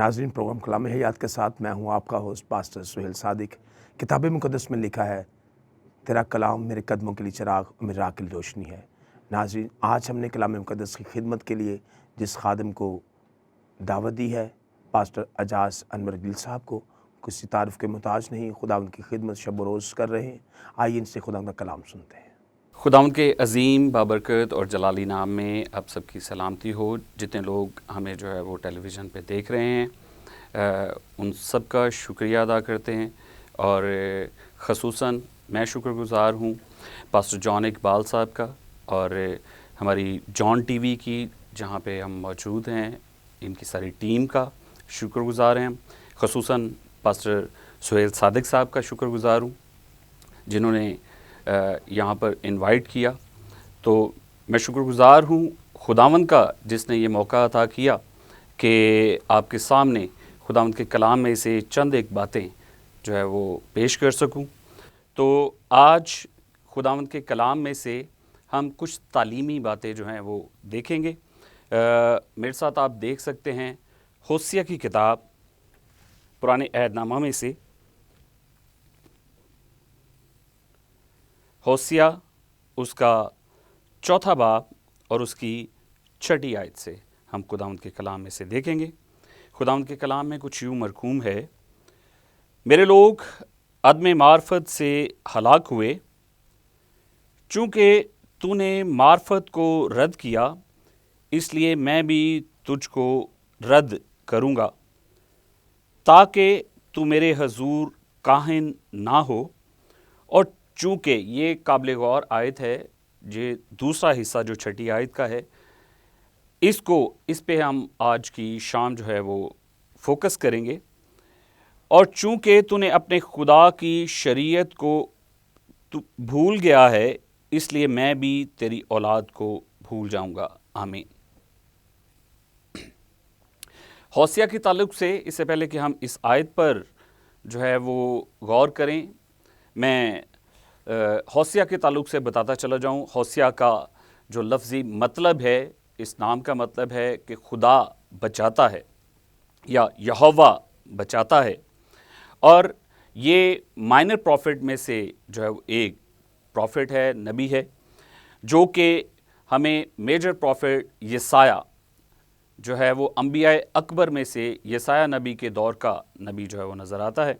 नाज़रीन, प्रोग्राम कलाम हयात के साथ मैं हूँ आपका होस्ट पास्टर सुहेल सादिक। किताब मुक़द्दस में लिखा है, तेरा कलाम मेरे कदमों के लिए चिराग और मेरी राह के लिए रोशनी है। नाज़रीन, आज हमने कलाम मुक़द्दस की खिदमत के लिए जिस खादिम को दावत दी है, पास्टर एजाज अनवर गिल साहब को, किसी तारीफ़ के मुताज नहीं, खुदा उनकी खिदमत शब रोज़ कर रहे हैं। आइए इनसे खुदा का कलाम सुनते हैं। खुदावंद के अज़ीम बाबरकत और जलाली नाम में आप सबकी सलामती हो। जितने लोग हमें जो है वो टेलीविज़न पे देख रहे हैं, उन सब का शुक्रिया अदा करते हैं। और ख़ुसूसन मैं शुक्रगुज़ार हूँ पास्टर जॉन इकबाल साहब का और हमारी जॉन टीवी की, जहाँ पे हम मौजूद हैं, इनकी सारी टीम का शुक्रगुज़ार हैं। ख़ुसूसन पास्टर सुहेल सादिक साहब का शुक्रगुज़ार हूँ, जिन्होंने यहाँ पर इनवाइट किया। तो मैं शुक्रगुज़ार हूँ खुदावंद का, जिसने ये मौका अता किया कि आपके सामने खुदावंद के कलाम में से चंद एक बातें जो है वो पेश कर सकूँ। तो आज खुदावंद के कलाम में से हम कुछ तालीमी बातें जो हैं वो देखेंगे। मेरे साथ आप देख सकते हैं होसिया की किताब पुराने अहदनामा में से होसिया उसका 4 बाब और उसकी 6 आयत से हम खुदावंद के कलाम में से देखेंगे। खुदावंद के कलाम में कुछ यूँ मरकूम है, मेरे लोग अदम मार्फत से हलाक हुए, चूँकि तूने मार्फत को रद्द किया, इसलिए मैं भी तुझको रद्द करूँगा, ताकि तू मेरे हजूर काहिन ना हो। और चूँकि ये काबिल गौर आयत है, ये दूसरा हिस्सा जो 6 आयत का है, इस पे हम आज की शाम जो है वो फोकस करेंगे। और चूँकि तूने अपने खुदा की शरीयत को तू भूल गया है, इसलिए मैं भी तेरी औलाद को भूल जाऊँगा। आमीन। होसिया के ताल्लुक़ से, इससे पहले कि हम इस आयत पर जो है वो गौर करें, मैं होसिया के ताल्लुक़ से बताता चला जाऊँ। होसिया का जो लफ्ज़ी मतलब है, इस नाम का मतलब है कि खुदा बचाता है या यहोवा बचाता है। और ये माइनर प्रॉफिट में से जो है एक प्रॉफिट है, नबी है, जो कि हमें मेजर प्रॉफिट यसाया जो है वो अंबिया अकबर में से यसाया नबी के दौर का नबी जो है वो नज़र आता है।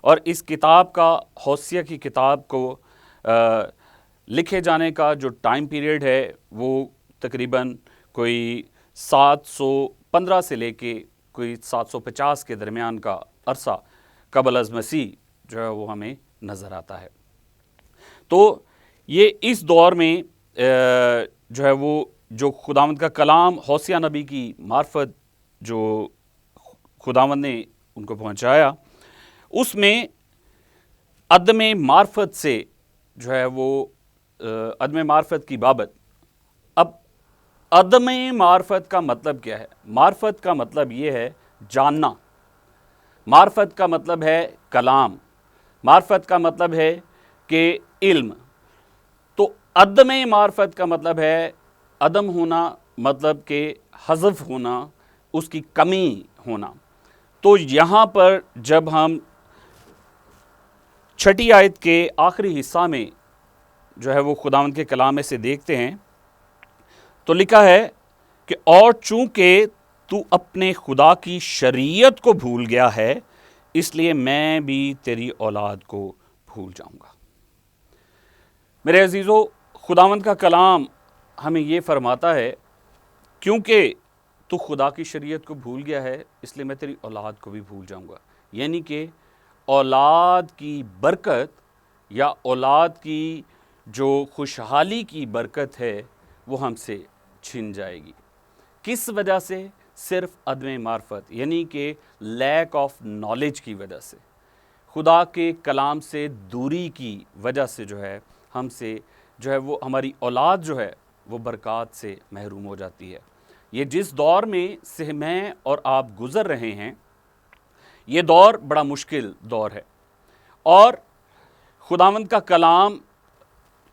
और इस किताब का, होसिया की किताब को लिखे जाने का जो टाइम पीरियड है वो तकरीबन कोई 715 से लेके कोई 750 के दरमियान का अरसा क़ब्ल अज़ मसीह जो है वो हमें नज़र आता है। तो ये इस दौर में जो है वो जो खुदावंद का कलाम होसिया नबी की मार्फत जो खुदावंद ने उनको पहुंचाया, उसमें अदम मार्फत से जो है वो अदम मार्फत की बाबत। अब अदम मार्फत का मतलब क्या है? मार्फत का मतलब ये है जानना, मार्फत का मतलब है कलाम, मार्फत का मतलब है कि इल्म। तो अदम मार्फत का मतलब है अदम होना, मतलब कि हज़फ होना, उसकी कमी होना। तो यहाँ पर जब हम 6 आयत के आखिरी हिस्सा में जो है वो खुदावंद के कलाम में से देखते हैं, तो लिखा है कि और चूँकि तू अपने खुदा की शरीयत को भूल गया है, इसलिए मैं भी तेरी औलाद को भूल जाऊँगा। मेरे अजीज़ों, खुदावंद का कलाम हमें ये फरमाता है, क्योंकि तू खुदा की शरीयत को भूल गया है, इसलिए मैं तेरी औलाद को भी भूल जाऊँगा। यानी कि औलाद की बरकत या औलाद की जो खुशहाली की बरकत है वो हमसे छिन जाएगी। किस वजह से? सिर्फ अदम मार्फत, यानी कि लैक ऑफ नॉलेज की वजह से, खुदा के कलाम से दूरी की वजह से जो है हमसे जो है वो हमारी औलाद जो है वो बरक़ात से महरूम हो जाती है। ये जिस दौर में से मैं और आप गुज़र रहे हैं, ये दौर बड़ा मुश्किल दौर है। और खुदावंद का कलाम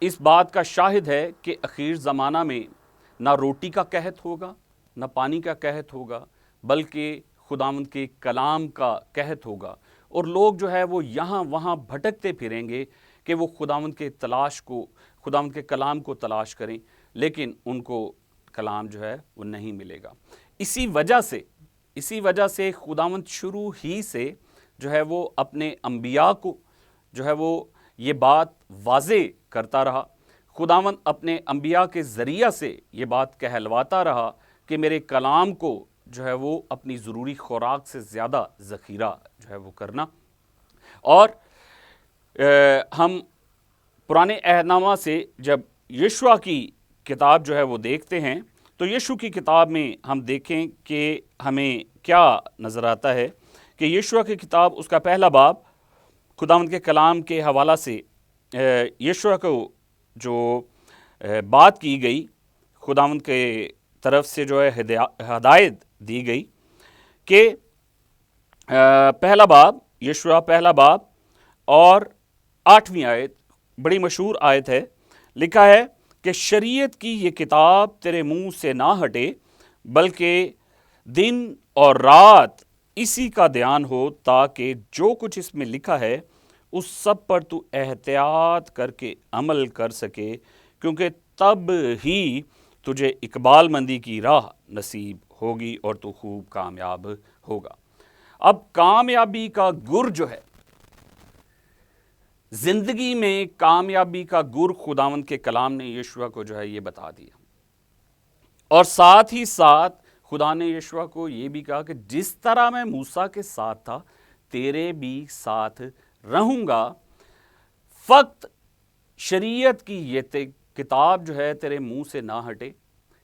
इस बात का शाहिद है कि अखीर ज़माना में ना रोटी का कहत होगा, ना पानी का कहत होगा, बल्कि خداوند کے کلام کا قحط ہوگا، اور لوگ جو ہے وہ یہاں وہاں بھٹکتے پھریں گے کہ وہ خداوند کے خداوند کے کلام کو تلاش کریں، لیکن ان کو کلام جو ہے وہ نہیں ملے گا۔ اسی وجہ سے خداوند شروع ہی سے جو ہے وہ اپنے انبیاء کو جو ہے وہ یہ بات واضح کرتا رہا۔ خداوند اپنے انبیاء کے ذریعہ سے یہ بات کہلواتا رہا کہ میرے کلام کو جو ہے وہ اپنی ضروری خوراک سے زیادہ ذخیرہ جو ہے وہ کرنا۔ اور ہم پرانے عہد نامہ سے جب یشوع کی کتاب جو ہے وہ دیکھتے ہیں تو یشوع کی کتاب میں ہم دیکھیں کہ ہمیں کیا نظر آتا ہے کہ یشوع کی کتاب اس کا پہلا باب خداوند کے کلام کے حوالہ سے یشوع کو جو بات کی گئی، خداوند کے طرف سے جو ہے ہدایت دی گئی کہ پہلا باب، یشوع پہلا باب اور 8ویں آیت، بڑی مشہور آیت ہے، لکھا ہے کہ شریعت کی یہ کتاب تیرے منہ سے نہ ہٹے، بلکہ دن اور رات اسی کا دھیان ہو، تاکہ جو کچھ اس میں لکھا ہے اس سب پر تو احتیاط کر کے عمل کر سکے، کیونکہ تب ہی تجھے اقبال مندی کی راہ نصیب ہوگی اور تو خوب کامیاب ہوگا۔ اب کامیابی کا گر جو ہے، زندگی میں کامیابی کا گر خداوند کے کلام نے یشوع کو جو ہے یہ بتا دیا، اور ساتھ ہی ساتھ خدا نے یشوع کو یہ بھی کہا کہ جس طرح میں موسیٰ کے ساتھ تھا تیرے بھی ساتھ رہوں گا، فقط شریعت کی یہ کتاب جو ہے تیرے منہ سے نہ ہٹے،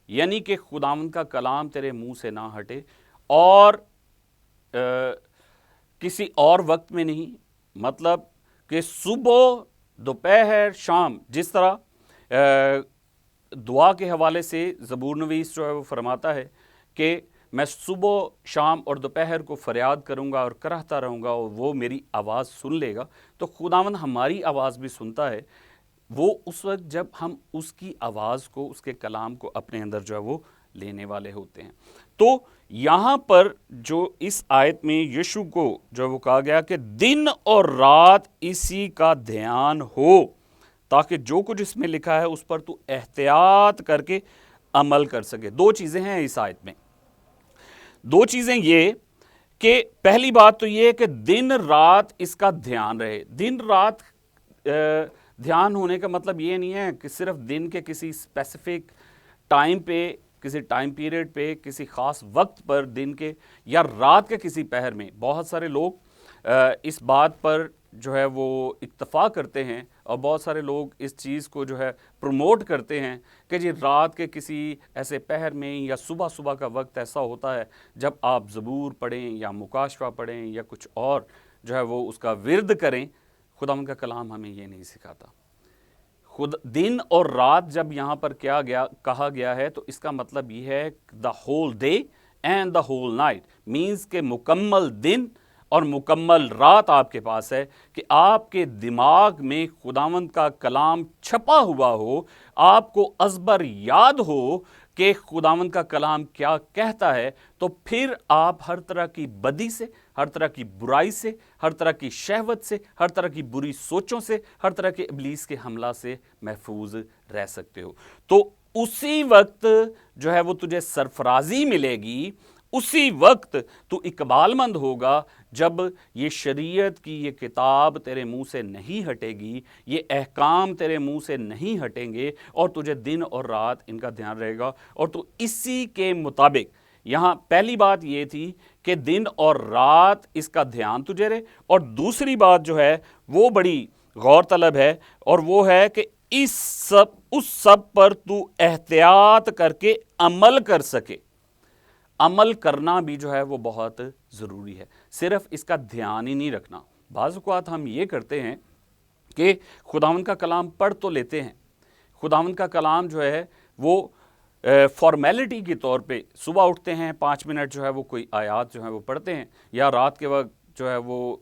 یعنی کہ خداوند کا کلام تیرے منہ سے نہ ہٹے، اور کسی اور وقت میں نہیں، مطلب کہ صبح دوپہر شام، جس طرح دعا کے حوالے سے زبور نویس جو ہے وہ فرماتا ہے کہ میں صبح شام اور دوپہر کو فریاد کروں گا اور کراہتا رہوں گا اور وہ میری آواز سن لے گا، تو خداوند ہماری آواز بھی سنتا ہے، وہ اس وقت جب ہم اس کی آواز کو، اس کے کلام کو اپنے اندر جو ہے وہ لینے والے ہوتے ہیں۔ تو یہاں پر جو اس آیت میں یشوع کو جو وہ کہا گیا کہ دن اور رات اسی کا دھیان ہو، تاکہ جو کچھ اس میں لکھا ہے اس پر تو احتیاط کر کے عمل کر سکے۔ دو چیزیں ہیں اس آیت میں، دو چیزیں یہ کہ پہلی بات تو یہ کہ دن رات اس کا دھیان رہے۔ دن رات دھیان ہونے کا مطلب یہ نہیں ہے کہ صرف دن کے کسی اسپیسیفک ٹائم پہ، کسی ٹائم پیریڈ پہ، کسی خاص وقت پر دن کے، یا رات کے کسی پہر میں۔ بہت سارے لوگ اس بات پر جو ہے وہ اتفاق کرتے ہیں، اور بہت سارے لوگ اس چیز کو جو ہے پروموٹ کرتے ہیں کہ جی رات کے کسی ایسے پہر میں یا صبح کا وقت ایسا ہوتا ہے جب آپ زبور پڑھیں یا مکاشفہ پڑھیں یا کچھ اور جو ہے وہ اس کا ورد کریں۔ خداوند کا کلام ہمیں یہ نہیں سکھاتا۔ دن اور رات جب یہاں پر کہا گیا ہے تو اس کا مطلب یہ ہے the whole day and the whole night, means کہ مکمل دن اور مکمل رات آپ کے پاس ہے، کہ آپ کے دماغ میں خداوند کا کلام چھپا ہوا ہو، آپ کو ازبر یاد ہو کہ خداوند کا کلام کیا کہتا ہے، تو پھر آپ ہر طرح کی بدی سے، ہر طرح کی برائی سے، ہر طرح کی شہوت سے، ہر طرح کی بری سوچوں سے، ہر طرح کے ابلیس کے حملہ سے محفوظ رہ سکتے ہو۔ تو اسی وقت جو ہے وہ تجھے سرفرازی ملے گی، اسی وقت تو اقبال مند ہوگا جب یہ شریعت کی یہ کتاب تیرے منہ سے نہیں ہٹے گی، یہ احکام تیرے منہ سے نہیں ہٹیں گے، اور تجھے دن اور رات ان کا دھیان رہے گا، اور تو اسی کے مطابق۔ یہاں پہلی بات یہ تھی کہ دن اور رات اس کا دھیان تجھے رہے، اور دوسری بات جو ہے وہ بڑی غور طلب ہے، اور وہ ہے کہ اس سب پر تو احتیاط کر کے عمل کر سکے۔ عمل کرنا بھی جو ہے وہ بہت ضروری ہے، صرف اس کا دھیان ہی نہیں رکھنا۔ بعض اوقات ہم یہ کرتے ہیں کہ خداوند کا کلام پڑھ تو لیتے ہیں، خداوند کا کلام جو ہے وہ فارمیلٹی کے طور پہ صبح اٹھتے ہیں 5 منٹ جو ہے وہ کوئی آیات جو ہے وہ پڑھتے ہیں، یا رات کے وقت جو ہے وہ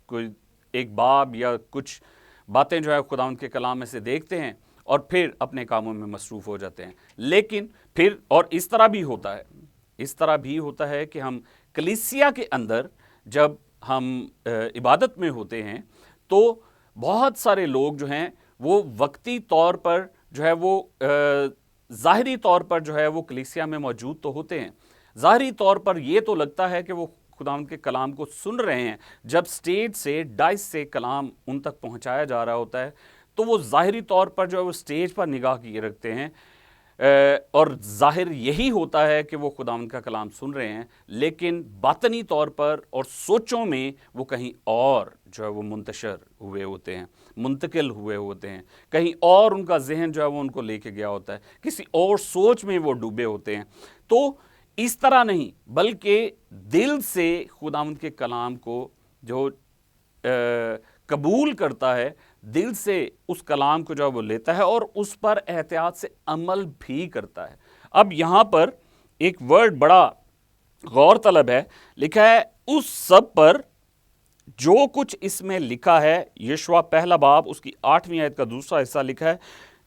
کوئی ایک باب یا کچھ باتیں جو ہے خداوند کے کلام میں سے دیکھتے ہیں، اور پھر اپنے کاموں میں مصروف ہو جاتے ہیں۔ لیکن پھر اور اس طرح بھی ہوتا ہے کہ ہم कलीसिया के अंदर जब हम इबादत में होते हैं तो बहुत सारे लोग जो हैं वो वक्ती तौर पर जो है वो ज़ाहिरी तौर पर जो है वो कलीसिया में मौजूद तो होते हैं, ज़ाहिरी तौर पर ये तो लगता है कि वो खुदावंद के कलाम को सुन रहे हैं। जब स्टेज से डाइस से कलाम उन तक पहुंचाया जा रहा होता है तो वो ज़ाहिरी तौर पर जो है वो स्टेज पर निगाह किए रखते हैं और ज़ाहिर यही होता है कि वो खुदावंद का कलाम सुन रहे हैं, लेकिन बातनी तौर पर और सोचों में वो कहीं और जो है वो मुंतशर हुए होते हैं, मुंतकिल हुए होते हैं, कहीं और उनका जहन जो है वो उनको लेके गया होता है, किसी और सोच में वो डूबे होते हैं। तो इस तरह नहीं, बल्कि दिल से खुदावंद के कलाम को जो कबूल करता है, दिल से उस कलाम को जो वो लेता है और उस पर एहतियात से अमल भी करता है। अब यहाँ पर एक वर्ड बड़ा गौर तलब है, लिखा है उस सब पर जो कुछ इसमें लिखा है। यशवा पहला बाब उसकी 8वीं आयत का दूसरा हिस्सा लिखा है,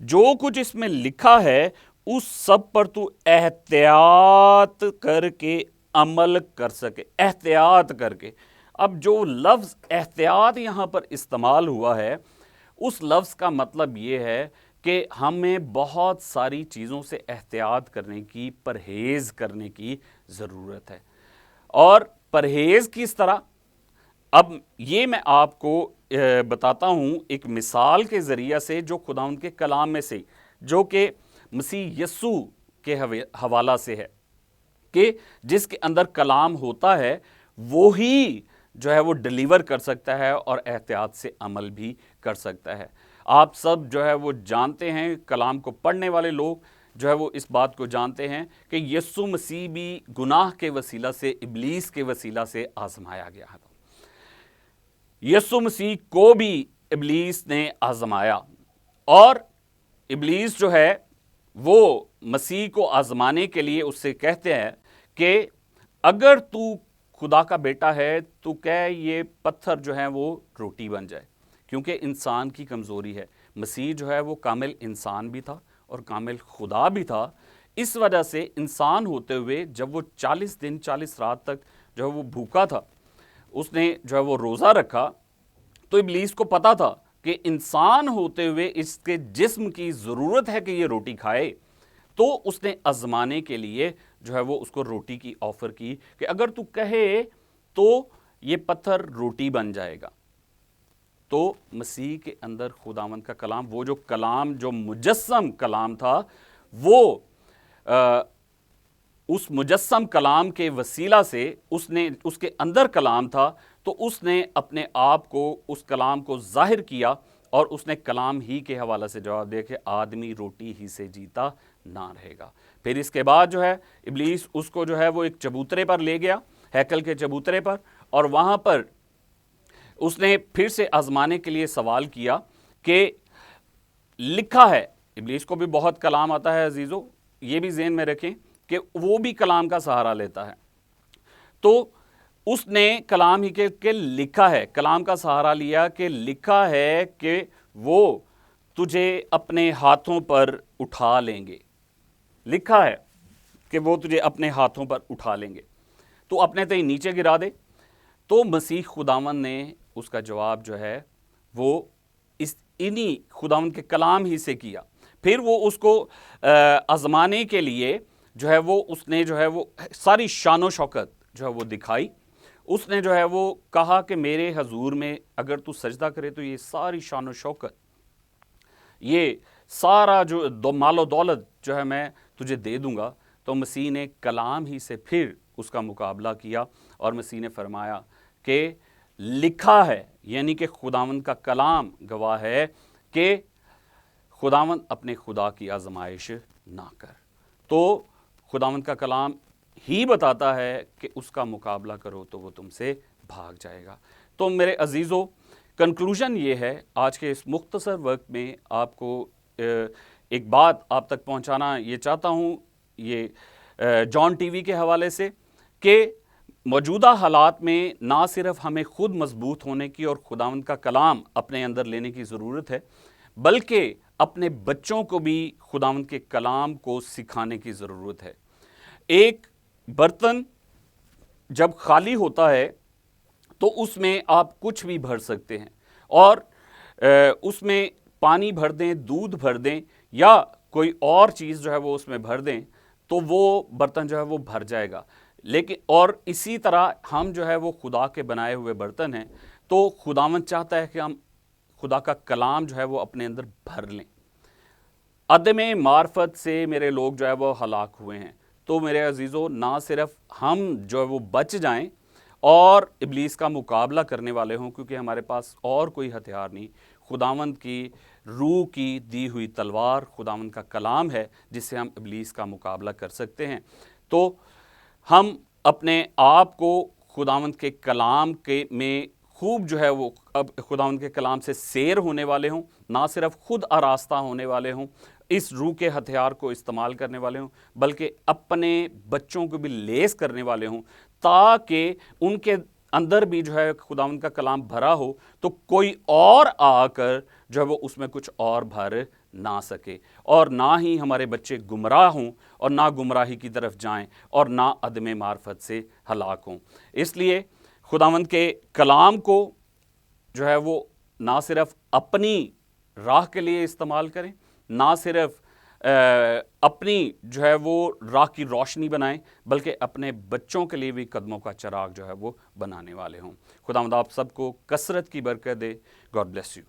जो कुछ इसमें लिखा है उस सब पर तू एहतियात करके अमल कर सके, एहतियात करके। अब जो लफ्ज़ एहतियात यहाँ पर इस्तेमाल हुआ है, उस लफ्ज़ का मतलब ये है कि हमें बहुत सारी चीज़ों से एहतियात करने की, परहेज़ करने की ज़रूरत है। और परहेज़ किस तरह, अब ये मैं आपको बताता हूँ एक मिसाल के ज़रिए से, जो खुदावंद के कलाम में से, जो कि मसीह यस्सू के हवाला से है, कि जिसके अंदर कलाम होता है वो ही जो है वो डिलीवर कर सकता है और एहतियात से अमल भी कर सकता है। आप सब जो है वो जानते हैं, कलाम को पढ़ने वाले लोग जो है वो इस बात को जानते हैं कि यीशु मसीह भी गुनाह के वसीला से, इब्लीस के वसीला से आजमाया गया है। यीशु मसीह को भी इब्लीस ने आजमाया और इब्लीस जो है वो मसीह को आजमाने के लिए उससे कहते हैं कि अगर तू खुदा का बेटा है तो कह ये पत्थर जो है वो रोटी बन जाए, क्योंकि इंसान की कमज़ोरी है। मसीह जो है वो कामिल इंसान भी था और कामिल खुदा भी था। इस वजह से इंसान होते हुए जब वो 40 दिन 40 रात तक जो है वो भूखा था, उसने जो है वो रोज़ा रखा, तो इब्लीस को पता था कि इंसान होते हुए इसके जिस्म की ज़रूरत है कि ये रोटी खाए। तो उसने आजमाने के लिए जो है वो उसको रोटी की ऑफ़र की कि अगर तू कहे तो ये पत्थर रोटी बन जाएगा। तो मसीह के अंदर खुदावंद का कलाम, वो जो कलाम जो मुजस्सम कलाम था, वो उस मुजस्सम कलाम के वसीला से उसने, उसके अंदर कलाम था, तो उसने अपने आप को, उस कलाम को ज़ाहिर किया और उसने कलाम ही के हवाला से जवाब दिया कि आदमी रोटी ही से जीता ना रहेगा। फिर इसके बाद जो है इब्लीस उसको जो है वो एक चबूतरे पर ले गया, हैकल के चबूतरे पर, और वहाँ पर उसने फिर से आजमाने के लिए सवाल किया कि लिखा है। इब्लीस को भी बहुत कलाम आता है अजीज़ों, ये भी ज़हन में रखें कि वो भी कलाम का सहारा लेता है। तो उसने कलाम ही के लिखा है, कलाम का सहारा लिया कि लिखा है कि वो तुझे अपने हाथों पर उठा लेंगे, लिखा है कि वो तुझे अपने हाथों पर उठा लेंगे, तो अपने तय नीचे गिरा दे। तो मसीह खुदावंद ने उसका जवाब जो है वो इन्हीं खुदावंद के कलाम ही से किया। फिर वो उसको आजमाने के लिए जो है वो उसने जो है वो सारी शानो शौकत जो है वो दिखाई। उसने जो है वो कहा कि मेरे हजूर में अगर तू सजदा करे तो ये सारी शानो शौकत, ये सारा जो मालो दौलत जो है मैं तुझे दे दूंगा। तो मसीह ने कलाम ही से फिर उसका मुकाबला किया और मसीह ने फरमाया कि लिखा है, यानी कि खुदावंद का कलाम गवाह है कि खुदावंद अपने खुदा की आजमाइश ना कर। तो खुदावंद का कलाम ही बताता है कि उसका मुकाबला करो तो वो तुमसे भाग जाएगा। तो मेरे अजीज़ों, कंक्लूजन ये है आज के इस मुख्तसर वक्त में आपको एक बात आप तक पहुंचाना ये चाहता हूं, ये जॉन टीवी के हवाले से, कि मौजूदा हालात में ना सिर्फ हमें खुद मजबूत होने की और खुदावंद का कलाम अपने अंदर लेने की ज़रूरत है, बल्कि अपने बच्चों को भी खुदावंद के कलाम को सिखाने की ज़रूरत है। एक बर्तन جب خالی ہوتا ہے تو اس میں آپ کچھ بھی بھر سکتے ہیں، اور اس میں پانی بھر دیں، دودھ بھر دیں یا کوئی اور چیز جو ہے وہ اس میں بھر دیں تو وہ برتن جو ہے وہ بھر جائے گا۔ لیکن اور اسی طرح ہم جو ہے وہ خدا کے بنائے ہوئے برتن ہیں، تو خداوند چاہتا ہے کہ ہم خدا کا کلام جو ہے وہ اپنے اندر بھر لیں۔ عدم معرفت سے میرے لوگ جو ہے وہ ہلاک ہوئے ہیں۔ تو میرے عزیزو، نہ صرف ہم جو ہے وہ بچ جائیں اور ابلیس کا مقابلہ کرنے والے ہوں، کیونکہ ہمارے پاس اور کوئی ہتھیار نہیں، خداوند کی روح کی دی ہوئی تلوار خداوند کا کلام ہے جس سے ہم ابلیس کا مقابلہ کر سکتے ہیں۔ تو ہم اپنے آپ کو خداوند کے کلام کے میں خوب جو ہے وہ اب خداوند کے کلام سے سیر ہونے والے ہوں، نہ صرف خود آراستہ ہونے والے ہوں، اس روح کے ہتھیار کو استعمال کرنے والے ہوں، بلکہ اپنے بچوں کو بھی لیس کرنے والے ہوں، تاکہ ان کے اندر بھی جو ہے خداوند کا کلام بھرا ہو تو کوئی اور آ کر جو ہے وہ اس میں کچھ اور بھر نہ سکے، اور نہ ہی ہمارے بچے گمراہ ہوں اور نہ گمراہی کی طرف جائیں اور نہ عدم معرفت سے ہلاک ہوں۔ اس لیے خداوند کے کلام کو جو ہے وہ نہ صرف اپنی راہ کے لیے استعمال کریں، نہ صرف اپنی جو ہے وہ راہ کی روشنی بنائیں، بلکہ اپنے بچوں کے لیے بھی قدموں کا چراغ جو ہے وہ بنانے والے ہوں۔ خداوند آپ سب کو کثرت کی برکت دے۔ God bless you.